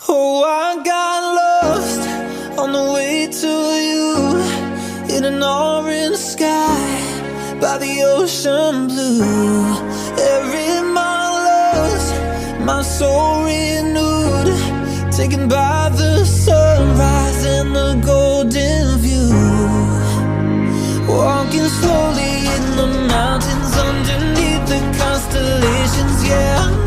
Oh, I got lost on the way to you, in an orange sky by the ocean blue. Every mile lost, my soul renewed, taken by the sunrise and the golden view. Walking slowly in the mountains underneath the constellations, yeah.